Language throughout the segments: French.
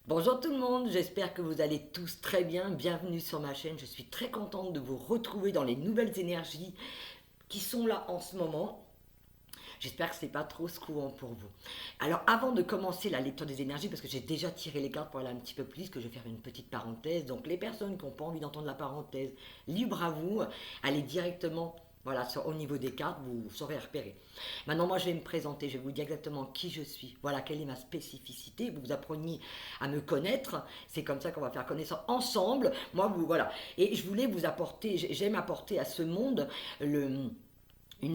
Bonjour tout le monde, j'espère que vous allez tous très bien. Bienvenue sur ma chaîne. Je suis très contente de vous retrouver dans les nouvelles énergies qui sont là en ce moment. J'espère que ce n'est pas trop secouant pour vous. Alors avant de commencer la lecture des énergies, parce que j'ai déjà tiré les cartes pour aller un petit peu plus, que je vais faire une petite parenthèse. Donc les personnes qui n'ont pas envie d'entendre la parenthèse, libre à vous, allez directement voilà, au niveau des cartes, vous saurez repérer. Maintenant, moi, je vais me présenter, je vais vous dire exactement qui je suis. Voilà, quelle est ma spécificité. Vous appreniez à me connaître. C'est comme ça qu'on va faire connaissance ensemble. Moi, vous, voilà. Et je voulais vous apporter, j'aime apporter à ce monde une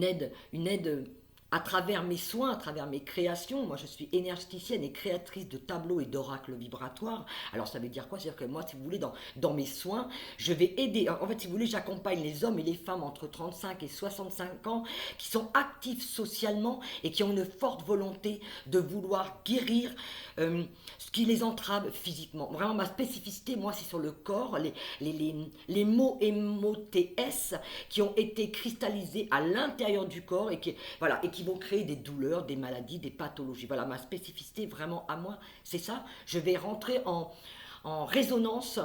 aide à travers mes soins, à travers mes créations. Moi, je suis énergéticienne et créatrice de tableaux et d'oracles vibratoires. Alors, ça veut dire quoi? C'est-à-dire que moi, si vous voulez, dans mes soins, je vais aider. En fait, si vous voulez, j'accompagne les hommes et les femmes entre 35 et 65 ans qui sont actifs socialement et qui ont une forte volonté de vouloir guérir ce qui les entrave physiquement. Vraiment, ma spécificité, moi, c'est sur le corps, les mots MOTS qui ont été cristallisés à l'intérieur du corps voilà, et qui vont créer des douleurs, des maladies, des pathologies. Voilà, ma spécificité vraiment à moi, c'est ça. Je vais rentrer en résonance,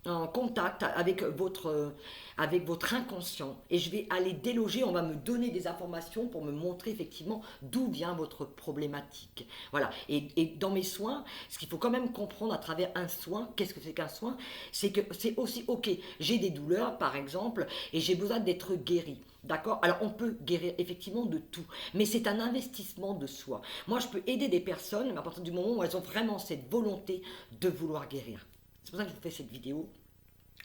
en contact avec votre inconscient. Et je vais aller déloger, on va me donner des informations pour me montrer effectivement d'où vient votre problématique. Voilà. Et dans mes soins, ce qu'il faut quand même comprendre à travers un soin, qu'est-ce que c'est qu'un soin? C'est que c'est aussi, ok, j'ai des douleurs par exemple, et j'ai besoin d'être guéri. D'accord? Alors on peut guérir effectivement de tout, mais c'est un investissement de soi. Moi je peux aider des personnes, mais à partir du moment où elles ont vraiment cette volonté de vouloir guérir. C'est pour ça que je vous fais cette vidéo.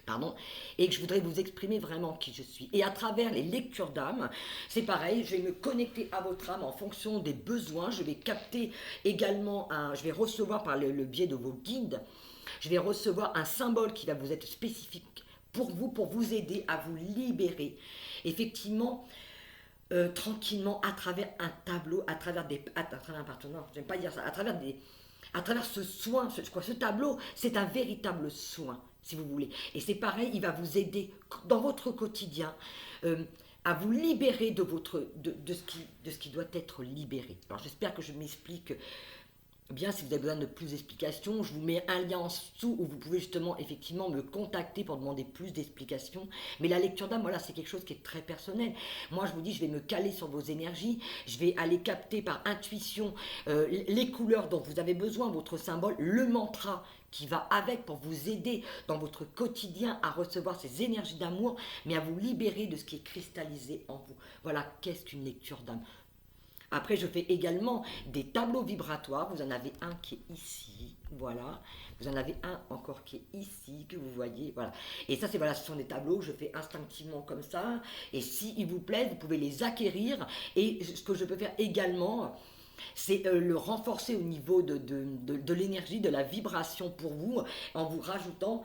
Pardon, et que je voudrais vous exprimer vraiment qui je suis. Et à travers les lectures d'âme, c'est pareil, je vais me connecter à votre âme en fonction des besoins, je vais capter également, je vais recevoir par le biais de vos guides, je vais recevoir un symbole qui va vous être spécifique pour vous aider à vous libérer. Effectivement, tranquillement à travers un tableau, à travers un partenaire, j'aime pas dire ça, à travers ce soin, ce tableau, c'est un véritable soin, si vous voulez. Et c'est pareil, il va vous aider dans votre quotidien à vous libérer de ce qui doit être libéré. Alors j'espère que je m'explique bien. Si vous avez besoin de plus d'explications, je vous mets un lien en dessous où vous pouvez justement effectivement me contacter pour demander plus d'explications. Mais la lecture d'âme, voilà, c'est quelque chose qui est très personnel. Moi, je vous dis, je vais me caler sur vos énergies, je vais aller capter par intuition les couleurs dont vous avez besoin, votre symbole, le mantra qui va avec pour vous aider dans votre quotidien à recevoir ces énergies d'amour, mais à vous libérer de ce qui est cristallisé en vous. Voilà, qu'est-ce qu'une lecture d'âme? Après, je fais également des tableaux vibratoires. Vous en avez un qui est ici, voilà. Vous en avez un encore qui est ici, que vous voyez, voilà. Et ça, voilà, ce sont des tableaux que je fais instinctivement comme ça. Et s'ils vous plaisent, vous pouvez les acquérir. Et ce que je peux faire également, c'est le renforcer au niveau de l'énergie, de la vibration pour vous, en vous rajoutant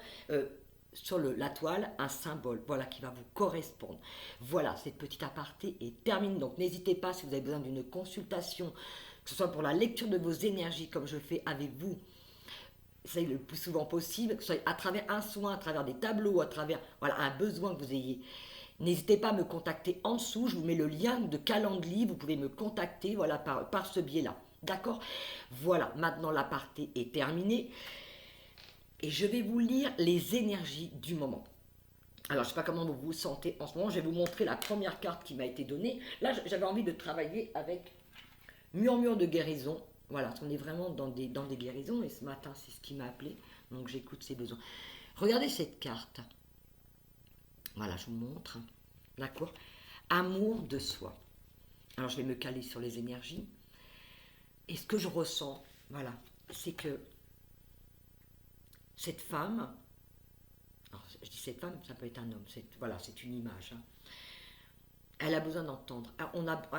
sur la toile un symbole, voilà, qui va vous correspondre. Voilà, cette petite aparté est terminée. Donc n'hésitez pas, si vous avez besoin d'une consultation, que ce soit pour la lecture de vos énergies, comme je fais avec vous, c'est le plus souvent possible, que ce soit à travers un soin, à travers des tableaux, à travers voilà, un besoin que vous ayez. N'hésitez pas à me contacter en dessous, je vous mets le lien de Calendly, vous pouvez me contacter voilà, par ce biais-là. D'accord? Voilà, maintenant la partie est terminée. Et je vais vous lire les énergies du moment. Alors, je ne sais pas comment vous vous sentez en ce moment. Je vais vous montrer la première carte qui m'a été donnée. Là, j'avais envie de travailler avec Murmure de guérison. Voilà, on est vraiment dans des guérisons. Et ce matin, c'est ce qui m'a appelé. Donc, j'écoute ses besoins. Regardez cette carte. Voilà, je vous montre. D'accord? Amour de soi. Alors, je vais me caler sur les énergies. Et ce que je ressens, voilà, c'est que cette femme, alors, je dis cette femme, ça peut être un homme, voilà, c'est une image. Hein. Elle a besoin d'entendre.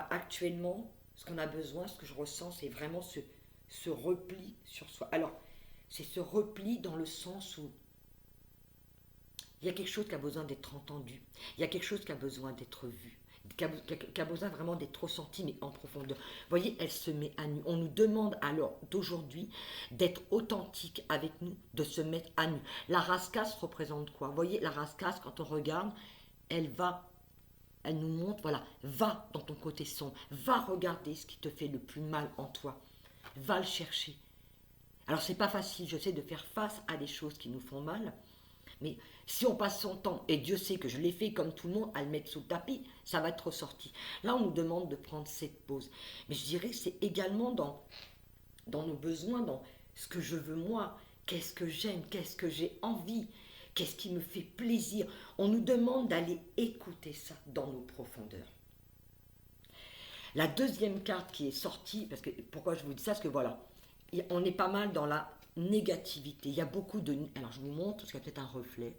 Actuellement, ce qu'on a besoin, ce que je ressens, c'est vraiment ce repli sur soi. Alors, c'est ce repli dans le sens où il y a quelque chose qui a besoin d'être entendu. Il y a quelque chose qui a besoin d'être vu. Qui a besoin vraiment d'être ressenti, mais en profondeur. Vous voyez, elle se met à nu. On nous demande alors d'aujourd'hui d'être authentique avec nous, de se mettre à nu. La rascasse représente quoi? Vous voyez, la rascasse, quand on regarde, elle va, elle nous montre, voilà, va dans ton côté sombre, va regarder ce qui te fait le plus mal en toi, va le chercher, Alors c'est pas facile, je sais, de faire face à des choses qui nous font mal, mais si on passe son temps, et Dieu sait que je l'ai fait comme tout le monde, à le mettre sous le tapis, ça va être ressorti. Là, on nous demande de prendre cette pause. Mais je dirais que c'est également dans nos besoins, dans ce que je veux moi, qu'est-ce que j'aime, qu'est-ce que j'ai envie, qu'est-ce qui me fait plaisir. On nous demande d'aller écouter ça dans nos profondeurs. La deuxième carte qui est sortie, parce que pourquoi je vous dis ça, parce que voilà, on est pas mal dans la négativité. Il y a beaucoup de... Alors je vous montre, parce qu'il y a peut-être un reflet.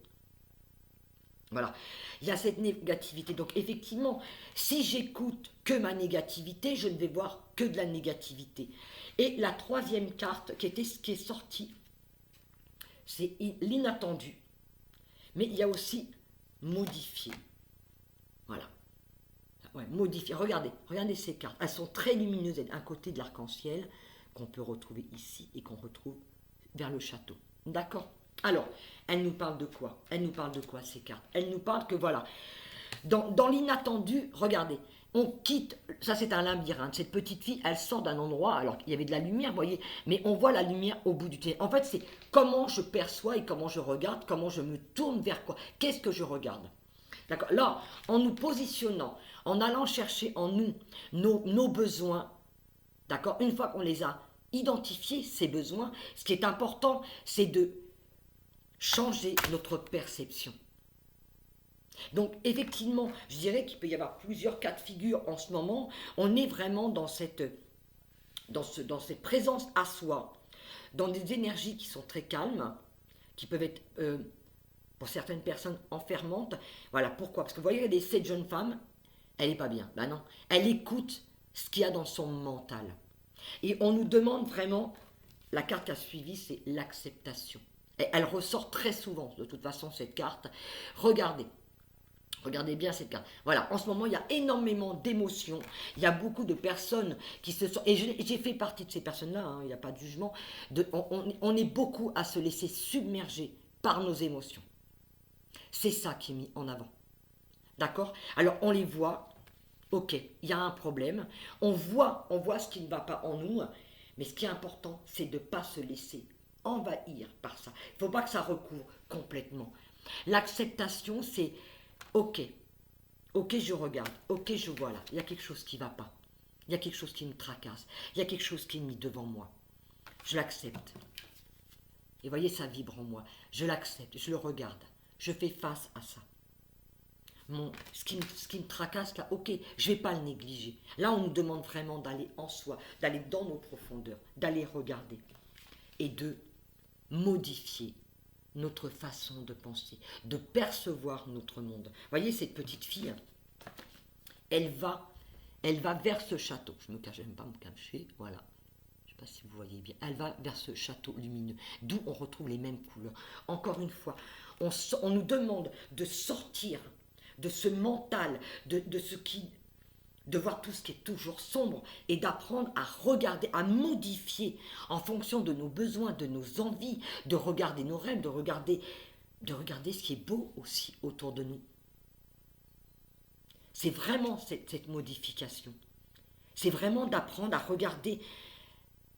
Voilà, il y a cette négativité. Donc effectivement, si j'écoute que ma négativité, je ne vais voir que de la négativité. Et la troisième carte qui est sortie, c'est l'inattendu. Mais il y a aussi modifier. Voilà. Ouais, modifier. Regardez ces cartes. Elles sont très lumineuses. Un côté de l'arc-en-ciel qu'on peut retrouver ici et qu'on retrouve vers le château. D'accord? Alors, elle nous parle de quoi? Elle nous parle de quoi ces cartes? Elle nous parle que voilà, dans l'inattendu, regardez, on quitte, ça c'est un labyrinthe, cette petite fille, elle sort d'un endroit, alors il y avait de la lumière, vous voyez, mais on voit la lumière au bout du tunnel. En fait, c'est comment je perçois et comment je regarde, comment je me tourne vers quoi, qu'est-ce que je regarde. D'accord. Là, en nous positionnant, en allant chercher en nous nos besoins, d'accord, une fois qu'on les a identifiés, ces besoins, ce qui est important, c'est de changer notre perception. Donc effectivement, je dirais qu'il peut y avoir plusieurs cas de figure en ce moment. On est vraiment dans cette présence à soi, dans des énergies qui sont très calmes, qui peuvent être, pour certaines personnes, enfermantes. Voilà, pourquoi? Parce que vous voyez, cette jeune femme, elle n'est pas bien. Ben non, elle écoute ce qu'il y a dans son mental. Et on nous demande vraiment, la carte qui a suivi, c'est l'acceptation. Et elle ressort très souvent, de toute façon, cette carte. Regardez bien cette carte. Voilà, en ce moment, il y a énormément d'émotions. Il y a beaucoup de personnes qui se sont... Et j'ai fait partie de ces personnes-là, hein, il n'y a pas de jugement. On est beaucoup à se laisser submerger par nos émotions. C'est ça qui est mis en avant. D'accord? Alors, on les voit. Ok, il y a un problème. On voit ce qui ne va pas en nous. Mais ce qui est important, c'est de ne pas se laisser envahir par ça. Il ne faut pas que ça recouvre complètement. L'acceptation, c'est... Ok, je regarde, ok, je vois là, il y a quelque chose qui ne va pas, il y a quelque chose qui me tracasse, il y a quelque chose qui est mis devant moi. Je l'accepte. Et voyez, ça vibre en moi. Je l'accepte, je le regarde, je fais face à ça. Ce qui me tracasse là, ok, je ne vais pas le négliger. Là, on nous demande vraiment d'aller en soi, d'aller dans nos profondeurs, d'aller regarder et de modifier notre façon de penser, de percevoir notre monde. Vous voyez, cette petite fille, elle va vers ce château. Je me cache, j'aime pas me cacher, voilà. Je ne sais pas si vous voyez bien. Elle va vers ce château lumineux, d'où on retrouve les mêmes couleurs. Encore une fois, on nous demande de sortir de ce mental, de voir tout ce qui est toujours sombre et d'apprendre à regarder, à modifier en fonction de nos besoins, de nos envies, de regarder nos rêves, de regarder ce qui est beau aussi autour de nous. C'est vraiment cette modification. C'est vraiment d'apprendre à regarder,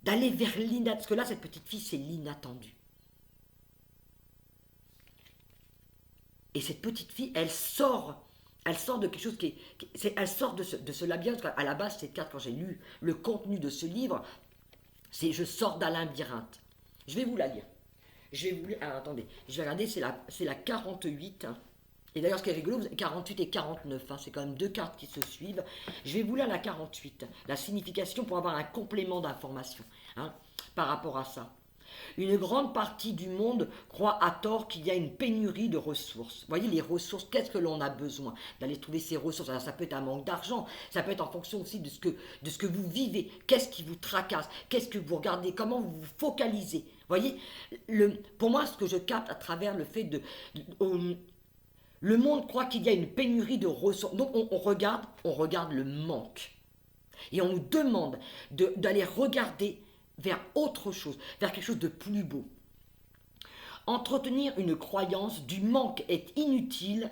d'aller vers l'inattendu. Parce que là, cette petite fille, c'est l'inattendu. Et cette petite fille, elle sort de quelque chose elle sort de ce labyrinthe. À la base, cette carte, quand j'ai lu le contenu de ce livre, c'est je sors d'un labyrinthe. Je vais vous la lire. Alors, attendez, je vais regarder, c'est la 48. Hein. Et d'ailleurs, ce qui est rigolo, 48 et 49, hein, c'est quand même deux cartes qui se suivent. Je vais vous lire la 48, la signification pour avoir un complément d'information hein, par rapport à ça. Une grande partie du monde croit à tort qu'il y a une pénurie de ressources. Vous voyez, les ressources, qu'est-ce que l'on a besoin? D'aller trouver ces ressources. Alors, ça peut être un manque d'argent, ça peut être en fonction aussi de ce que vous vivez. Qu'est-ce qui vous tracasse? Qu'est-ce que vous regardez? Comment vous vous focalisez? Vous voyez, pour moi, ce que je capte à travers le fait de... le monde croit qu'il y a une pénurie de ressources. Donc, on regarde le manque. Et on nous demande d'aller regarder vers autre chose, vers quelque chose de plus beau. Entretenir une croyance du manque est inutile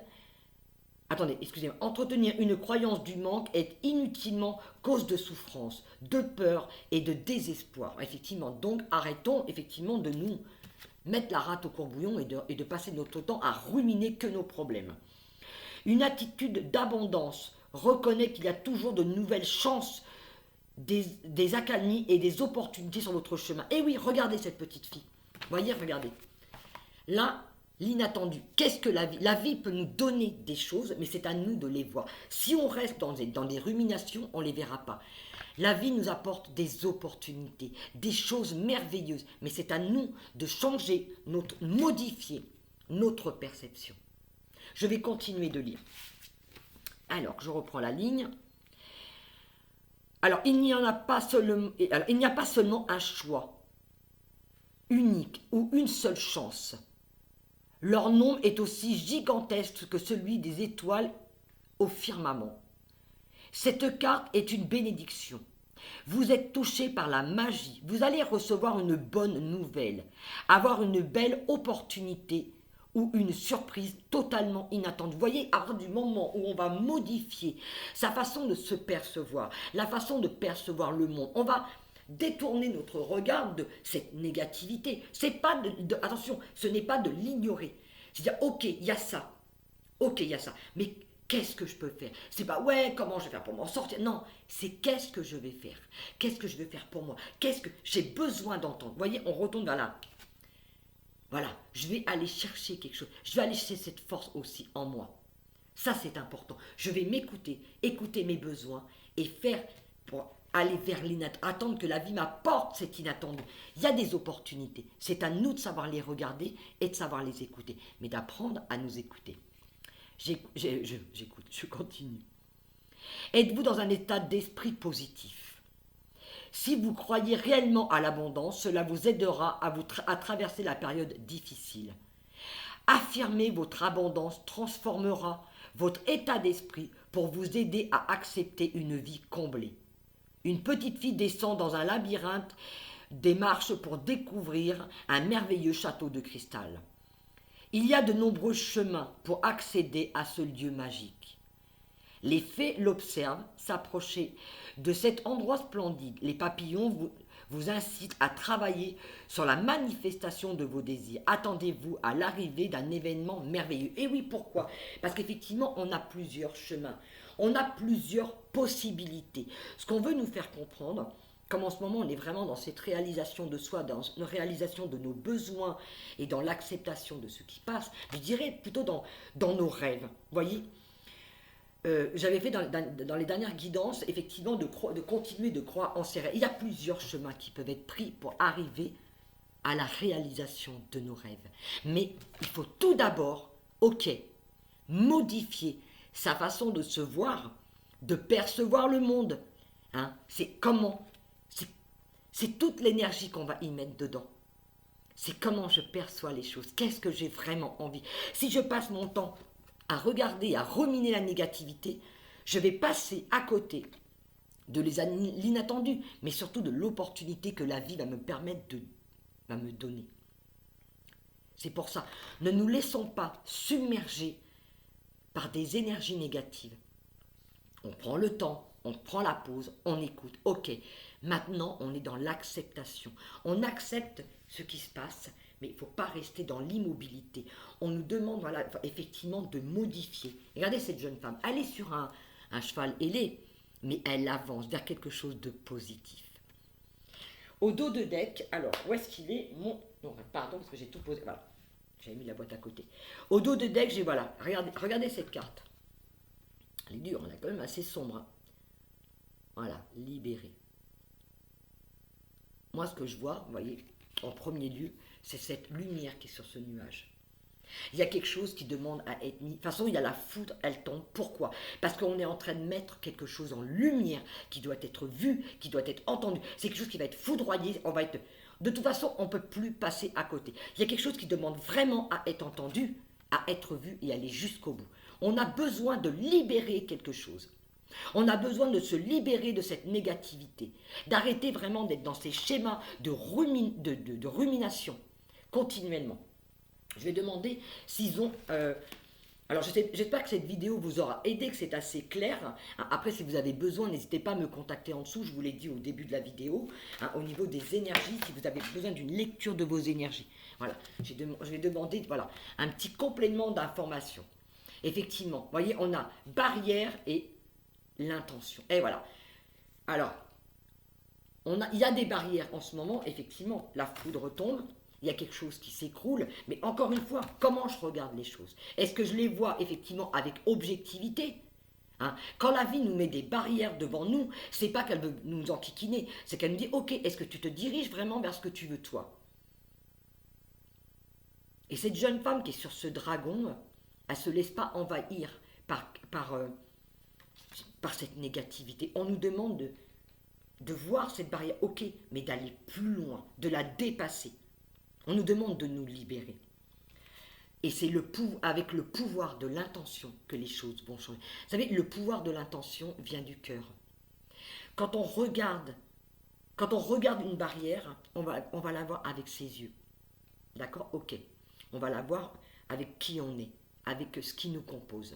Attendez, excusez-moi. Entretenir une croyance du manque est inutilement cause de souffrance, de peur et de désespoir. Effectivement, donc arrêtons effectivement de nous mettre la rate au courbouillon et de passer notre temps à ruminer que nos problèmes. Une attitude d'abondance reconnaît qu'il y a toujours de nouvelles chances, des accalmies et des opportunités sur votre chemin. Et oui, regardez cette petite fille. Voyez, regardez. Là, l'inattendu. Qu'est-ce que la vie? La vie peut nous donner des choses, mais c'est à nous de les voir. Si on reste dans des ruminations, on ne les verra pas. La vie nous apporte des opportunités, des choses merveilleuses, mais c'est à nous de changer, modifier notre perception. Je vais continuer de lire. Alors, je reprends la ligne. Alors, il n'y a pas seulement un choix unique ou une seule chance. Leur nombre est aussi gigantesque que celui des étoiles au firmament. Cette carte est une bénédiction. Vous êtes touché par la magie. Vous allez recevoir une bonne nouvelle, avoir une belle opportunité ou une surprise totalement inattendue. Vous voyez, à partir du moment où on va modifier sa façon de se percevoir, la façon de percevoir le monde, on va détourner notre regard de cette négativité. C'est pas attention, ce n'est pas de l'ignorer. C'est-à-dire, ok, il y a ça. Ok, il y a ça. Mais qu'est-ce que je peux faire? C'est pas, ouais, comment je vais faire pour m'en sortir? Non, c'est qu'est-ce que je vais faire? Qu'est-ce que je vais faire pour moi? Qu'est-ce que j'ai besoin d'entendre? Vous voyez, on retourne vers là. Voilà, je vais aller chercher quelque chose. Je vais aller chercher cette force aussi en moi. Ça, c'est important. Je vais m'écouter, écouter mes besoins et faire pour aller vers l'inattendu, attendre que la vie m'apporte cet inattendu. Il y a des opportunités. C'est à nous de savoir les regarder et de savoir les écouter, mais d'apprendre à nous écouter. J'écoute, je continue. Êtes-vous dans un état d'esprit positif? Si vous croyez réellement à l'abondance, cela vous aidera à traverser la période difficile. Affirmer votre abondance transformera votre état d'esprit pour vous aider à accepter une vie comblée. Une petite fille descend dans un labyrinthe des marches pour découvrir un merveilleux château de cristal. Il y a de nombreux chemins pour accéder à ce lieu magique. Les fées l'observent s'approcher de cet endroit splendide. Les papillons vous incitent à travailler sur la manifestation de vos désirs. Attendez-vous à l'arrivée d'un événement merveilleux. Et oui, pourquoi? Parce qu'effectivement, on a plusieurs chemins. On a plusieurs possibilités. Ce qu'on veut nous faire comprendre, comme en ce moment on est vraiment dans cette réalisation de soi, dans une réalisation de nos besoins et dans l'acceptation de ce qui passe, je dirais plutôt dans nos rêves. Voyez, j'avais fait dans les dernières guidances, effectivement, de continuer de croire en ses rêves. Il y a plusieurs chemins qui peuvent être pris pour arriver à la réalisation de nos rêves. Mais il faut tout d'abord, modifier sa façon de se voir, de percevoir le monde. Hein, c'est comment? C'est toute l'énergie qu'on va y mettre dedans. C'est comment je perçois les choses. Qu'est-ce que j'ai vraiment envie? Si je passe mon temps à regarder, à ruminer la négativité, je vais passer à côté de l'inattendu, mais surtout de l'opportunité que la vie va me permettre va me donner. C'est pour ça, ne nous laissons pas submerger par des énergies négatives. On prend le temps, on prend la pause, on écoute. Ok, maintenant on est dans l'acceptation. On accepte ce qui se passe, mais il ne faut pas rester dans l'immobilité. On nous demande, voilà, effectivement, de modifier. Regardez cette jeune femme, elle est sur un cheval ailé, mais elle avance vers quelque chose de positif. Au dos de deck, alors, où est-ce qu'il est mon... Non, pardon, parce que j'ai tout posé, voilà. J'avais mis la boîte à côté. Au dos de deck, j'ai, voilà, regardez cette carte. Elle est dure, elle est quand même assez sombre. Hein. Voilà, libérée. Moi, ce que je vois, vous voyez, en premier lieu, c'est cette lumière qui est sur ce nuage. Il y a quelque chose qui demande à être mis. De toute façon, il y a la foudre, elle tombe. Pourquoi? Parce qu'on est en train de mettre quelque chose en lumière qui doit être vu, qui doit être entendu. C'est quelque chose qui va être foudroyé. On va être... De toute façon, on ne peut plus passer à côté. Il y a quelque chose qui demande vraiment à être entendu, à être vu et aller jusqu'au bout. On a besoin de libérer quelque chose. On a besoin de se libérer de cette négativité, d'arrêter vraiment d'être dans ces schémas de rumination continuellement. Je vais demander s'ils ont Alors j'espère que cette vidéo vous aura aidé, que c'est assez clair. Hein. Après, si vous avez besoin, n'hésitez pas à me contacter en dessous, je vous l'ai dit au début de la vidéo, hein, au niveau des énergies, si vous avez besoin d'une lecture de vos énergies. Voilà, je vais demander voilà, un petit complément d'information. Effectivement, vous voyez, on a barrière et l'intention. Et voilà. Alors, il y a des barrières en ce moment, effectivement, la foudre tombe, il y a quelque chose qui s'écroule, mais encore une fois, comment je regarde les choses? Est-ce que je les vois effectivement avec objectivité? Hein, quand la vie nous met des barrières devant nous, c'est pas qu'elle veut nous enquiquiner, c'est qu'elle nous dit, ok, est-ce que tu te diriges vraiment vers ce que tu veux toi? Et cette jeune femme qui est sur ce dragon, elle ne se laisse pas envahir par cette négativité. On nous demande de voir cette barrière, ok, mais d'aller plus loin, de la dépasser. On nous demande de nous libérer. Et c'est avec le pouvoir de l'intention que les choses vont changer. Vous savez, le pouvoir de l'intention vient du cœur. Quand on regarde, quand on regarde une barrière, on va la voir avec ses yeux. D'accord? Ok. On va la voir avec qui on est, avec ce qui nous compose.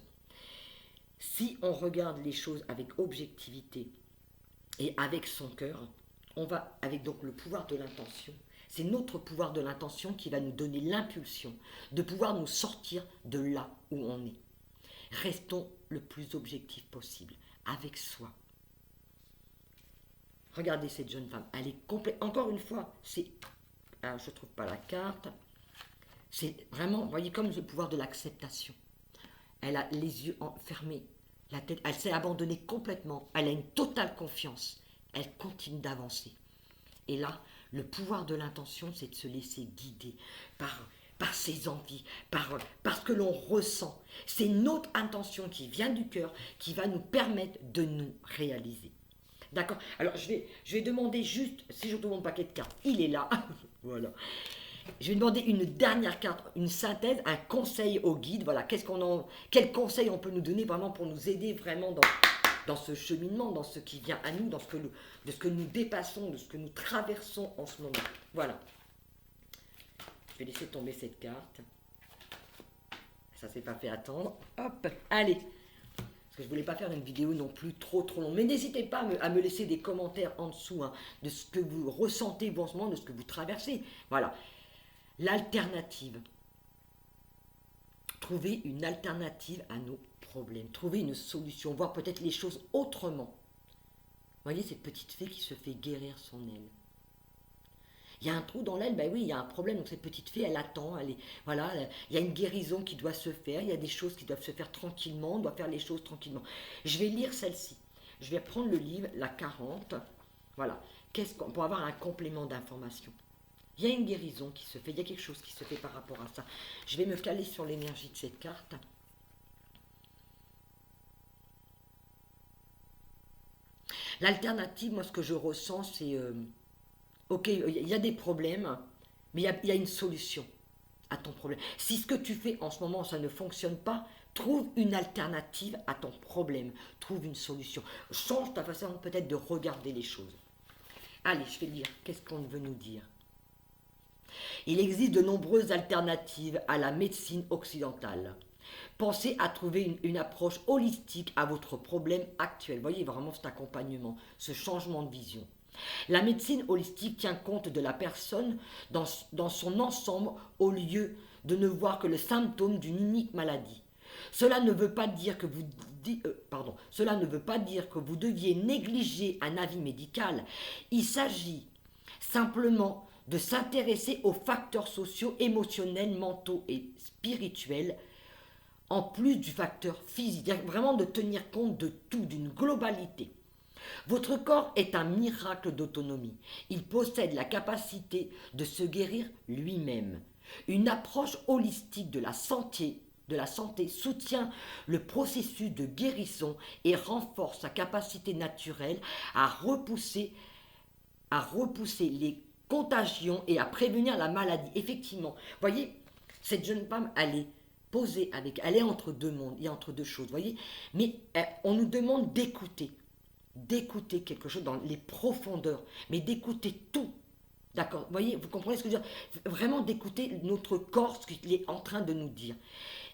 Si on regarde les choses avec objectivité et avec son cœur, on va, avec donc le pouvoir de l'intention, c'est notre pouvoir de l'intention qui va nous donner l'impulsion de pouvoir nous sortir de là où on est. Restons le plus objectif possible, avec soi. Regardez cette jeune femme, elle est complète. Encore une fois, je ne trouve pas la carte. C'est vraiment, vous voyez, comme le pouvoir de l'acceptation. Elle a les yeux fermés, la tête, elle s'est abandonnée complètement. Elle a une totale confiance. Elle continue d'avancer. Et là, le pouvoir de l'intention, c'est de se laisser guider par ses envies, par ce que l'on ressent. C'est notre intention qui vient du cœur qui va nous permettre de nous réaliser. D'accord? Alors, je vais demander juste, si je trouve mon paquet de cartes, il est là. Voilà. Je vais demander une dernière carte, une synthèse, un conseil au guide. Voilà, quel conseil on peut nous donner vraiment pour nous aider vraiment dans ce cheminement, dans ce qui vient à nous, de ce que nous dépassons, de ce que nous traversons en ce moment. Voilà. Je vais laisser tomber cette carte. Ça ne s'est pas fait attendre. Hop, allez. Parce que je ne voulais pas faire une vidéo non plus trop longue. Mais n'hésitez pas à me laisser des commentaires en dessous hein, de ce que vous ressentez en ce moment, de ce que vous traversez. Voilà. L'alternative. Trouver une alternative à nos problèmes. Trouver une solution. Voir peut-être les choses autrement. Vous voyez cette petite fée qui se fait guérir son aile. Il y a un trou dans l'aile, ben oui, il y a un problème. Donc cette petite fée, elle attend. Voilà, il y a une guérison qui doit se faire. Il y a des choses qui doivent se faire tranquillement. On doit faire les choses tranquillement. Je vais lire celle-ci. Je vais prendre le livre, la 40. Voilà. Pour avoir un complément d'information. Il y a une guérison qui se fait. Il y a quelque chose qui se fait par rapport à ça. Je vais me caler sur l'énergie de cette carte. L'alternative, moi, ce que je ressens, c'est... ok, il y a des problèmes, mais il y a une solution à ton problème. Si ce que tu fais en ce moment, ça ne fonctionne pas, trouve une alternative à ton problème. Trouve une solution. Change ta façon peut-être de regarder les choses. Allez, je vais lire. Qu'est-ce qu'on veut nous dire? Il existe de nombreuses alternatives à la médecine occidentale. Pensez à trouver une approche holistique à votre problème actuel. Voyez vraiment cet accompagnement, ce changement de vision. La médecine holistique tient compte de la personne dans son ensemble au lieu de ne voir que le symptôme d'une unique maladie. Cela ne veut pas dire que cela ne veut pas dire que vous deviez négliger un avis médical. Il s'agit simplement de s'intéresser aux facteurs sociaux, émotionnels, mentaux et spirituels en plus du facteur physique, vraiment de tenir compte de tout, d'une globalité. Votre corps est un miracle d'autonomie. Il possède la capacité de se guérir lui-même. Une approche holistique de la santé soutient le processus de guérison et renforce sa capacité naturelle à repousser les contagions et à prévenir la maladie. Effectivement, voyez, cette jeune femme, elle est posée elle est entre deux mondes, il y a entre deux choses, voyez, mais on nous demande d'écouter quelque chose dans les profondeurs, mais d'écouter tout. D'accord? Vous voyez, vous comprenez ce que je veux dire? Vraiment d'écouter notre corps, ce qu'il est en train de nous dire.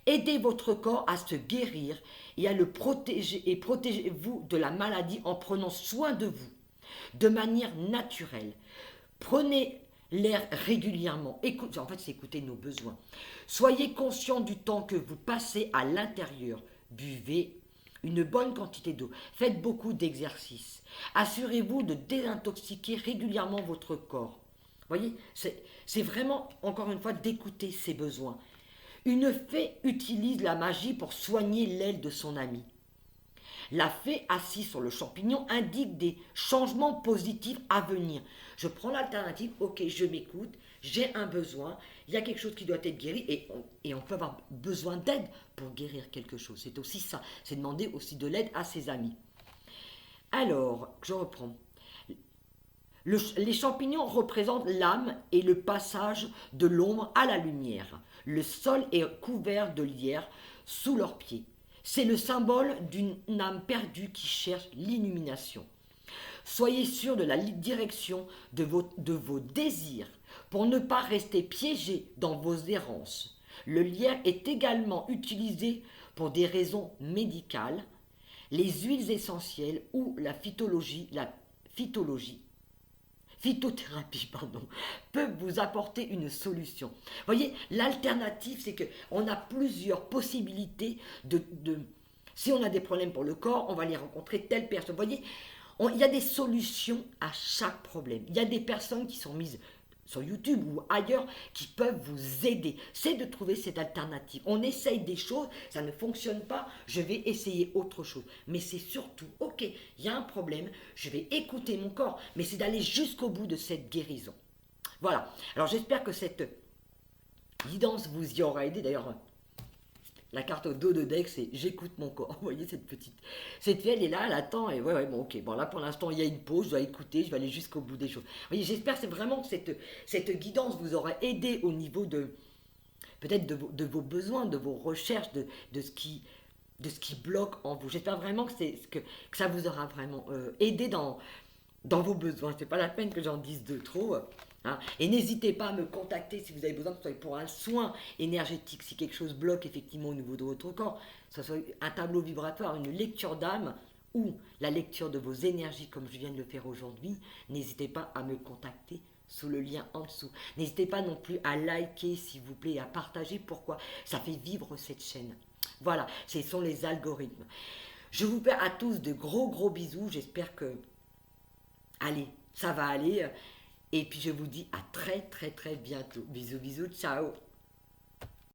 Aidez votre corps à se guérir et à le protéger et protégez-vous de la maladie en prenant soin de vous de manière naturelle. Prenez l'air régulièrement. En fait, c'est écouter nos besoins. Soyez conscient du temps que vous passez à l'intérieur. Buvez une bonne quantité d'eau. Faites beaucoup d'exercices. Assurez-vous de désintoxiquer régulièrement votre corps. Voyez, c'est vraiment, encore une fois, d'écouter ses besoins. Une fée utilise la magie pour soigner l'aile de son ami. La fée assise sur le champignon indique des changements positifs à venir. Je prends l'alternative, ok, je m'écoute, j'ai un besoin, il y a quelque chose qui doit être guéri et on peut avoir besoin d'aide pour guérir quelque chose. C'est aussi ça, c'est demander aussi de l'aide à ses amis. Alors, je reprends. Les champignons représentent l'âme et le passage de l'ombre à la lumière. Le sol est couvert de lierre sous leurs pieds. C'est le symbole d'une âme perdue qui cherche l'illumination. Soyez sûr de la direction de vos désirs pour ne pas rester piégé dans vos errances. Le lierre est également utilisé pour des raisons médicales, les huiles essentielles ou phytothérapie, peut vous apporter une solution. Vous voyez, l'alternative, c'est qu'on a plusieurs possibilités si on a des problèmes pour le corps, on va aller rencontrer telle personne. Vous voyez, il y a des solutions à chaque problème. Il y a des personnes qui sont mises sur YouTube ou ailleurs qui peuvent vous aider. C'est de trouver cette alternative. On essaye des choses, ça ne fonctionne pas, je vais essayer autre chose. Mais c'est surtout, ok, il y a un problème, je vais écouter mon corps, mais c'est d'aller jusqu'au bout de cette guérison. Voilà. Alors j'espère que cette guidance vous y aura aidé. D'ailleurs, la carte au dos de deck, c'est j'écoute mon corps. Vous voyez cette fille, elle est là, elle attend et ouais, bon, ok. Bon, là pour l'instant, il y a une pause, je dois écouter, je vais aller jusqu'au bout des choses. Vous voyez, j'espère c'est vraiment que cette guidance vous aura aidé au niveau de peut-être de vos besoins, de vos recherches, de ce qui bloque en vous. J'espère vraiment que ça vous aura vraiment aidé dans vos besoins. C'est pas la peine que j'en dise de trop. Hein. Et n'hésitez pas à me contacter si vous avez besoin, que ce soit pour un soin énergétique, si quelque chose bloque effectivement au niveau de votre corps, que ce soit un tableau vibratoire, une lecture d'âme ou la lecture de vos énergies comme je viens de le faire aujourd'hui, n'hésitez pas à me contacter sous le lien en dessous. N'hésitez pas non plus à liker s'il vous plaît, à partager. Pourquoi? Ça fait vivre cette chaîne. Voilà, ce sont les algorithmes. Je vous fais à tous de gros bisous. J'espère que allez, ça va aller. Et puis je vous dis à très bientôt. Bisous, ciao.